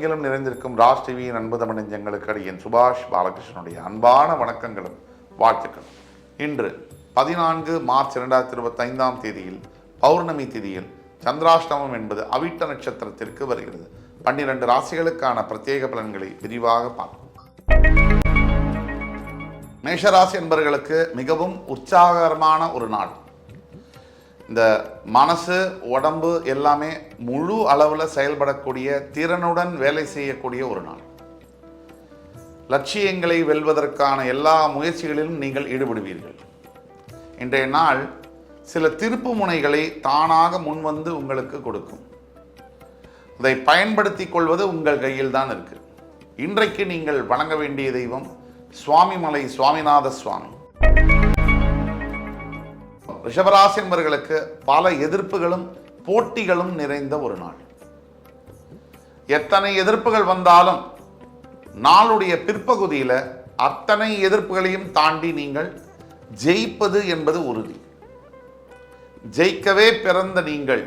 உலகெங்கிலும் நிறைந்திருக்கும் ராஜ் டிவியின் அன்பு தமிழ் நெஞ்சங்களுக்கு அடியேன் சுபாஷ் பாலகிருஷ்ணனுடைய அன்பான வணக்கங்களும் வாழ்த்துக்கள். இன்று 14 மார்ச் 2025 தேதியில் பௌர்ணமி திதியில் சந்திராஷ்டமம் என்பது அவிட்ட நட்சத்திரத்திற்கு வருகிறது. 12 ராசிகளுக்கான பிரத்யேக பலன்களை விரிவாக பார்ப்போம். மேஷராசி என்பவர்களுக்கு மிகவும் உற்சாகரமான ஒரு நாள். இந்த மனசு உடம்பு எல்லாமே முழு அளவில் செயல்படக்கூடிய திறனுடன் வேலை செய்யக்கூடிய ஒரு நாள். லட்சியங்களை வெல்வதற்கான எல்லா முயற்சிகளிலும் நீங்கள் ஈடுபடுவீர்கள். இன்றைய நாள் சில திருப்பு முனைகளை தானாக முன்வந்து உங்களுக்கு கொடுக்கும். அதை பயன்படுத்தி கொள்வது உங்கள் கையில் தான் இருக்கு. இன்றைக்கு நீங்கள் வணங்க வேண்டிய தெய்வம் சுவாமிமலை சுவாமிநாத சுவாமி. ரிஷபராசி என்பவர்களுக்கு பல எதிர்ப்புகளும் போட்டிகளும் நிறைந்த ஒரு நாள். எத்தனை எதிர்ப்புகள் வந்தாலும் நாளுடைய பிற்பகுதியில் அத்தனை எதிர்ப்புகளையும் தாண்டி நீங்கள் ஜெயிப்பது என்பது உறுதி. ஜெயிக்கவே பிறந்த நீங்கள்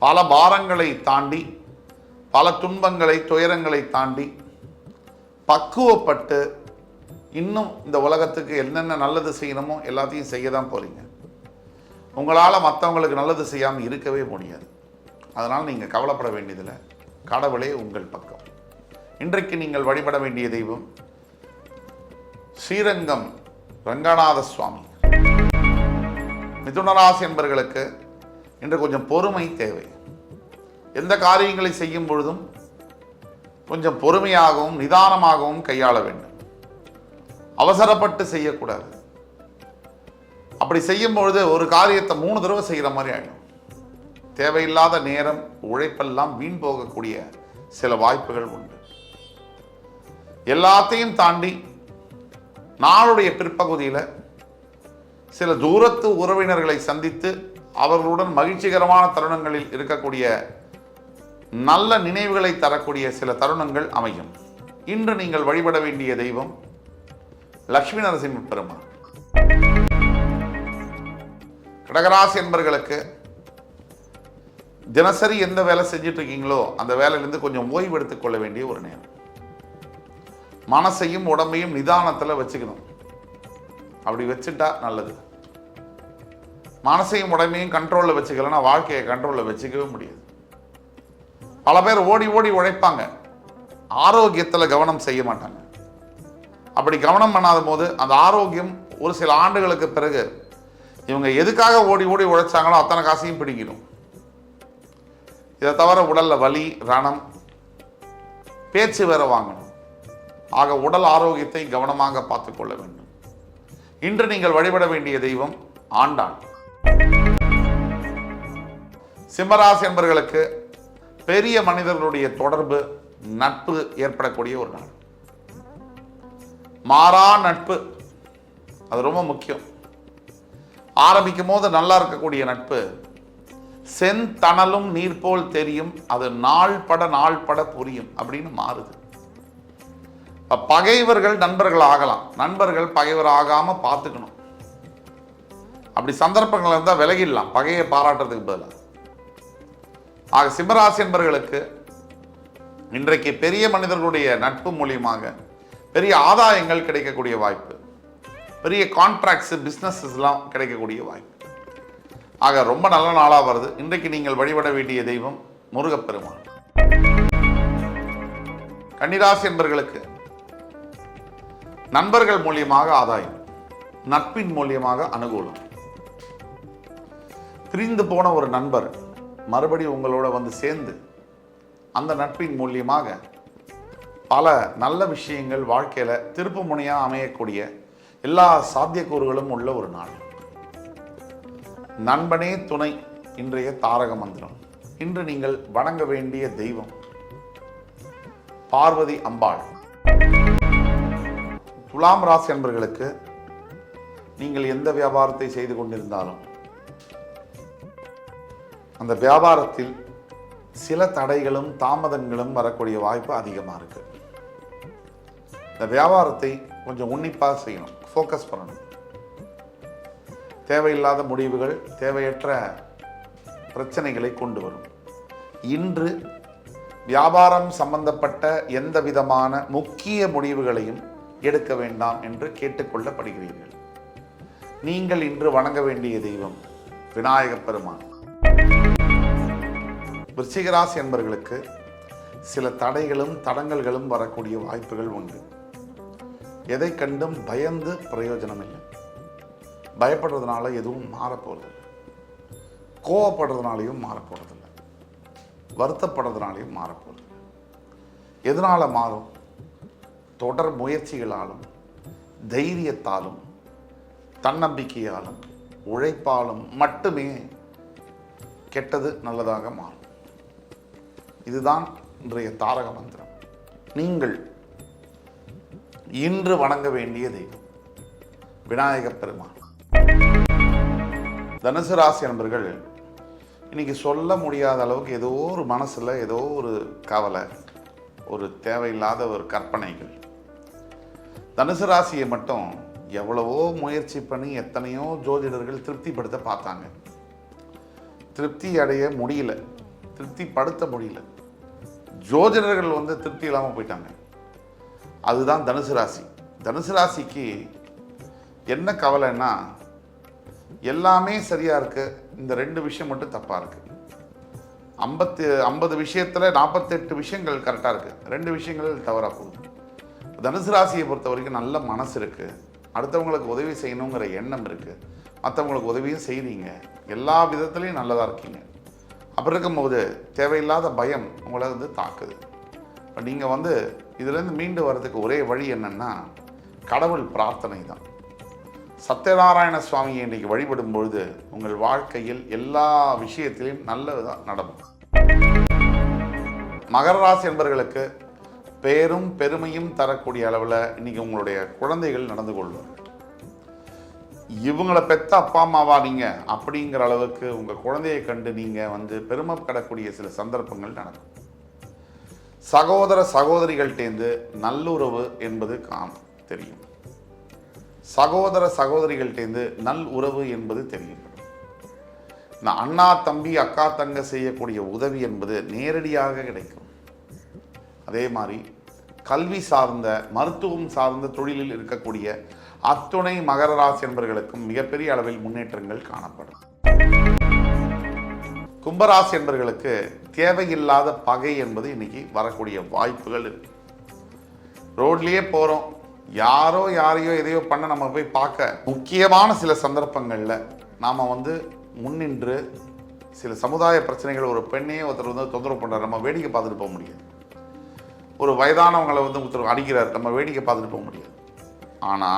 பல பாரங்களை தாண்டி, பல துன்பங்களை துயரங்களை தாண்டி பக்குவப்பட்டு இன்னும் இந்த உலகத்துக்கு என்னென்ன நல்லது செய்யணுமோ எல்லாத்தையும் செய்ய தான் போறீங்க. உங்களால் மற்றவங்களுக்கு நல்லது செய்யாமல் இருக்கவே முடியாது. அதனால் நீங்கள் கவலைப்பட வேண்டியதில்லை. கடவுளே உங்கள் பக்கம். இன்றைக்கு நீங்கள் வழிபட வேண்டிய தெய்வம் ஸ்ரீரங்கம் ரங்கநாத சுவாமி. மிதுனராசி என்பவர்களுக்கு இன்று கொஞ்சம் பொறுமை தேவை. எந்த காரியங்களை செய்யும் பொழுதும் கொஞ்சம் பொறுமையாகவும் நிதானமாகவும் கையாள வேண்டும். அவசரப்பட்டு செய்யக்கூடாது. அப்படி செய்யும் பொழுது ஒரு காரியத்தை 3 தடவை செய்கிற மாதிரி ஆகிடும். தேவையில்லாத நேரம் உழைப்பெல்லாம் வீண் போகக்கூடிய சில வாய்ப்புகள் உண்டு. எல்லாத்தையும் தாண்டி நாளுடைய பிற்பகுதியில் சில தூரத்து உறவினர்களை சந்தித்து அவர்களுடன் மகிழ்ச்சிகரமான தருணங்களில் இருக்கக்கூடிய நல்ல நினைவுகளை தரக்கூடிய சில தருணங்கள் அமையும். இன்று நீங்கள் வழிபட வேண்டிய தெய்வம் லட்சுமி நரசிம்ம பெருமாள். கடகராசி என்பவர்களுக்கு தினசரி எந்த வேலை செஞ்சுட்டு இருக்கீங்களோ அந்த வேலையிலிருந்து கொஞ்சம் ஓய்வு எடுத்துக்கொள்ள வேண்டிய ஒரு நேரம். மனசையும் உடம்பையும் நிதானத்தில் வச்சுக்கணும். அப்படி வச்சுட்டா நல்லது. மனசையும் உடம்பையும் கண்ட்ரோலில் வச்சுக்கலன்னா வாழ்க்கையை கண்ட்ரோலில் வச்சுக்கவே முடியாது. பல பேர் ஓடி ஓடி உழைப்பாங்க, ஆரோக்கியத்தில் கவனம் செய்ய மாட்டாங்க. அப்படி கவனம் பண்ணாத போது அந்த ஆரோக்கியம் ஒரு சில ஆண்டுகளுக்கு பிறகு இவங்க எதுக்காக ஓடி ஓடி உழைச்சாங்களோ அத்தனை காசையும் பிடிக்கணும். இதை தவிர உடலில் வலி, ரணம், பேச்சு வேற வாங்கணும். ஆக உடல் ஆரோக்கியத்தை கவனமாக பார்த்துக்கொள்ள வேண்டும். இன்று நீங்கள் வழிபட வேண்டிய தெய்வம் ஆண்டாள். சிம்மராசி என்பவர்களுக்கு பெரிய மனிதர்களுடைய தொடர்பு, நட்பு ஏற்படக்கூடிய ஒரு நாள். மாறா நட்பு அது ரொம்ப முக்கியம். ஆரம்பிக்கும் போது நல்லா இருக்கக்கூடிய நட்பு செந்தணலும் நீர் போல் தெரியும், அது நாள் பட புரியும் அப்படின்னு மாறுது. பகைவர்கள் நண்பர்கள் ஆகலாம், நண்பர்கள் பகைவர் ஆகாம பார்த்துக்கணும். அப்படி சந்தர்ப்பங்கள் இருந்தால் விலகிடலாம், பகையை பாராட்டுறதுக்கு பதிலாக. ஆக சிம்மராசி என்பவர்களுக்கு இன்றைக்கு பெரிய மனிதர்களுடைய நட்பு மூலியமாக பெரிய ஆதாயங்கள் கிடைக்கக்கூடிய வாய்ப்பு, பெரிய கான்ட்ராக்ட்ஸ் பிஸ்னஸஸ்லாம் கிடைக்கக்கூடிய வாய்ப்பு. ஆக ரொம்ப நல்ல நாளாக வருது. இன்றைக்கு நீங்கள் வழிபட வேண்டிய தெய்வம் முருகப்பெருமான். கன்னிராசி என்பவர்களுக்கு நண்பர்கள் மூலியமாக ஆதாயம், நட்பின் மூலியமாக அனுகூலம். பிரிந்து போன ஒரு நண்பர் மறுபடியும் உங்களோட வந்து சேர்ந்து அந்த நட்பின் மூலியமாக பல நல்ல விஷயங்கள் வாழ்க்கையில் திருப்பு முனையாக அமையக்கூடிய எல்லா சாத்தியக்கூறுகளும் உள்ள ஒரு நாள். நண்பனே துணை இன்றைய தாரக மந்திரம். இன்று நீங்கள் வணங்க வேண்டிய தெய்வம் பார்வதி அம்பாள். துலாம் ராசி என்பவர்களுக்கு நீங்கள் எந்த வியாபாரத்தை செய்து கொண்டிருந்தாலும் அந்த வியாபாரத்தில் சில தடைகளும் தாமதங்களும் வரக்கூடிய வாய்ப்பு அதிகமாக இருக்கு. இந்த வியாபாரத்தை கொஞ்சம் உன்னிப்பாக செய்யணும், ஃபோக்கஸ் பண்ணணும். தேவையில்லாத முடிவுகள் தேவையற்ற பிரச்சனைகளை கொண்டு வரும். இன்று வியாபாரம் சம்பந்தப்பட்ட எந்த விதமான முக்கிய முடிவுகளையும் எடுக்க வேண்டாம் என்று கேட்டுக்கொள்ளப்படுகிறீர்கள். நீங்கள் இன்று வணங்க வேண்டிய தெய்வம் விநாயகப் பெருமான். விருச்சிக ராசி என்பவர்களுக்கு சில தடைகளும் தடங்கல்களும் வரக்கூடிய வாய்ப்புகள் உண்டு. எதை கண்டும் பயந்து பிரயோஜனம் இல்லை. பயப்படுறதுனால எதுவும் மாறப்போறதில்லை. கோவப்படுறதுனாலையும் மாறப்போறதில்லை. வருத்தப்படுறதுனாலையும் மாறப்போறதில்லை. எதனால மாறும்? தொடர் முயற்சிகளாலும் தைரியத்தாலும் தன்னம்பிக்கையாலும் உழைப்பாலும் மட்டுமே கெட்டது நல்லதாக மாறும். இதுதான் இன்றைய தாரக மந்திரம். நீங்கள் இன்று வணங்க வேண்டிய தெய்வம் விநாயகப் பெருமான். தனுசு ராசி நண்பர்கள், இன்னைக்கு சொல்ல முடியாத அளவுக்கு ஏதோ ஒரு மனசுல ஏதோ ஒரு கவலை, ஒரு தேவையில்லாத ஒரு கற்பனைகள். தனுசு ராசியை மட்டும் எவ்வளவோ முயற்சி பண்ணி எத்தனையோ ஜோதிடர்கள் திருப்திப்படுத்த பார்த்தாங்க. திருப்தி அடைய முடியல, திருப்திப்படுத்த முடியல. ஜோதிடர்கள் திருப்தி இல்லாமல் போயிட்டாங்க. அதுதான் தனுசு ராசி. தனுசு ராசிக்கு என்ன கவலைன்னா, எல்லாமே சரியா இருக்கு, இந்த 2 விஷயம் மட்டும் தப்பா இருக்கு. 50 விஷயத்துல 48 விஷயங்கள் கரெக்டா இருக்கு, 2 விஷயங்கள் தவறா போகுது. தனுசு ராசியை பொறுத்த வரைக்கும் நல்ல மனசு இருக்கு, அடுத்தவங்களுக்கு உதவி செய்யணுங்கிற எண்ணம் இருக்கு, மற்றவங்களுக்கு உதவியும் செய்றீங்க, எல்லா விதத்துலையும் நல்லதா இருக்கீங்க. அப்படி இருக்கும்போது தேவையில்லாத பயம் உங்களை தாக்குது. இப்போ நீங்கள் இதுலேருந்து மீண்டு வர்றதுக்கு ஒரே வழி என்னன்னா, கடவுள் பிரார்த்தனை தான். சத்யநாராயண சுவாமியை இன்றைக்கு வழிபடும் பொழுது உங்கள் வாழ்க்கையில் எல்லா விஷயத்திலையும் நல்லதுதான் நடக்கும். மகர ராசி என்பவர்களுக்கு பேரும் பெருமையும் தரக்கூடிய அளவில் இன்னைக்கு உங்களுடைய குழந்தைகள் நடந்து கொள்வார்கள். இவங்களை பெற்ற அப்பா அம்மாவா நீங்க அப்படிங்கிற அளவுக்கு உங்க குழந்தையை கண்டு நீங்க பெருமைப்படக்கூடிய சில சந்தர்ப்பங்கள் நடக்கும். சகோதர சகோதரிகள்டேந்து நல்லுறவு என்பது தெரியும். சகோதர சகோதரிகள்டேந்து நல் உறவு என்பது தெரியும். அண்ணா தம்பி அக்கா தங்க செய்யக்கூடிய உதவி என்பது நேரடியாக கிடைக்கும். அதே மாதிரி கல்வி சார்ந்த மருத்துவம் சார்ந்த தொழிலில் இருக்கக்கூடிய அத்துணை மகர ராசி என்பவர்களுக்கும் மிகப்பெரிய அளவில் முன்னேற்றங்கள் காணப்படும். கும்பராசி என்பவர்களுக்கு தேவையில்லாத பகை என்பது இன்னைக்கு வரக்கூடிய வாய்ப்புகள் இருக்கு. ரோட்லயே போறோம், யாரோ யாரையோ எதையோ பண்ண நம்ம போய் பார்க்க, முக்கியமான சில சந்தர்ப்பங்கள்ல நாம முன்னின்று சில சமுதாய பிரச்சனைகள், ஒரு பெண்ணையே ஒருத்தர் தொந்தரவு பண்றாரு, நம்ம வேடிக்கை பார்த்துட்டு போக முடியாது. ஒரு வயதானவங்களை ஒருத்தர் அடிக்கிறார், நம்ம வேடிக்கை பார்த்துட்டு போக முடியாது. ஆனா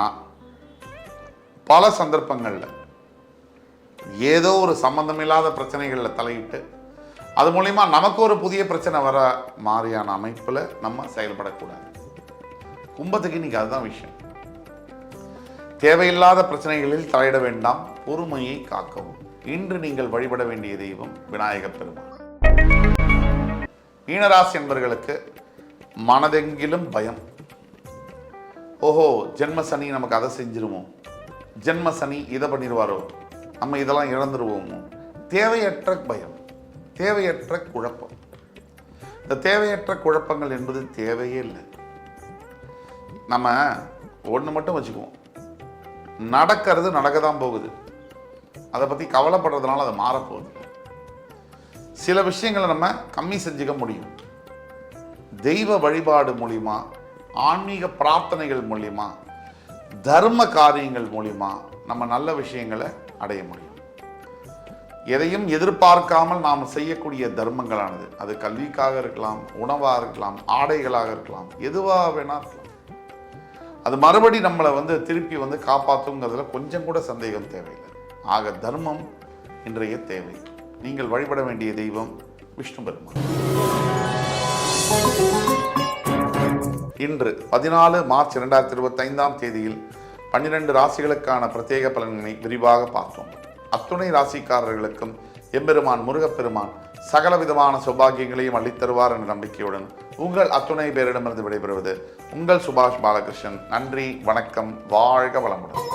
பல சந்தர்ப்பங்கள்ல ஏதோ ஒரு சம்பந்தமில்லாத பிரச்சனைகளில் தலையிட்டு அது மூலியமா நமக்கு ஒரு புதிய பிரச்சனை வர மாதிரியான அமைப்புல நம்ம செயல்படக்கூடாது. கும்பத்துக்கு இன்னைக்கு அதுதான் விஷயம். தேவையில்லாத பிரச்சனைகளில் தலையிட வேண்டாம், பொறுமையை காக்கவும். இன்று நீங்கள் வழிபட வேண்டிய தெய்வம் விநாயகப் பெருமான். மீனராசி என்பவர்களுக்கு மனதெங்கிலும் பயம். ஓஹோ, ஜென்ம சனி நமக்கு அதை செஞ்சிருமோ, ஜென்ம சனி இதை பண்ணிடுவாரோ, நம்ம இதெல்லாம் இழந்துருவோமோ. தேவையற்ற பயம், தேவையற்ற குழப்பம். இந்த தேவையற்ற குழப்பங்கள் என்பது தேவையே இல்லை. நம்ம ஒன்று மட்டும் வச்சுக்குவோம், நடக்கிறது நடக்க தான் போகுது, அதை பற்றி கவலைப்படுறதுனால அது மாறப்போகுது. சில விஷயங்களை நம்ம கம்மி செஞ்சுக்க முடியும். தெய்வ வழிபாடு மூலியமா, ஆன்மீக பிரார்த்தனைகள் மூலியமா, தர்ம காரியங்கள் மூலியமா நம்ம நல்ல விஷயங்களை அடைய முடியும். எதையும் எதிர்பார்க்காமல் நாம் செய்யக்கூடிய தர்மங்களானது, அது கல்விக்காக இருக்கலாம், உணவாக இருக்கலாம், ஆடைகளாக இருக்கலாம், எதுவாக வேணா இருக்கலாம், அது மறுபடி நம்மளை திருப்பி காப்பாற்றுங்கிறதுல கொஞ்சம் கூட சந்தேகம் தேவையில்லை. ஆக தர்மம் இன்றைய தேவை. நீங்கள் வழிபட வேண்டிய தெய்வம் விஷ்ணு பெருமான். இன்று 14 மார்ச் 2025 தேதியில் 12 ராசிகளுக்கான பிரத்யேக பலன்களை விரிவாக பார்த்தோம். அத்துணை ராசிக்காரர்களுக்கும் எம்பெருமான் முருகப்பெருமான் சகல விதமான சௌபாகியங்களையும் அளித்தருவார் என்ற நம்பிக்கையுடன் உங்கள் அத்துணை பேரிடமிருந்து விடைபெறுவது உங்கள் சுபாஷ் பாலகிருஷ்ணன். நன்றி, வணக்கம், வாழ்க வளமுடன்.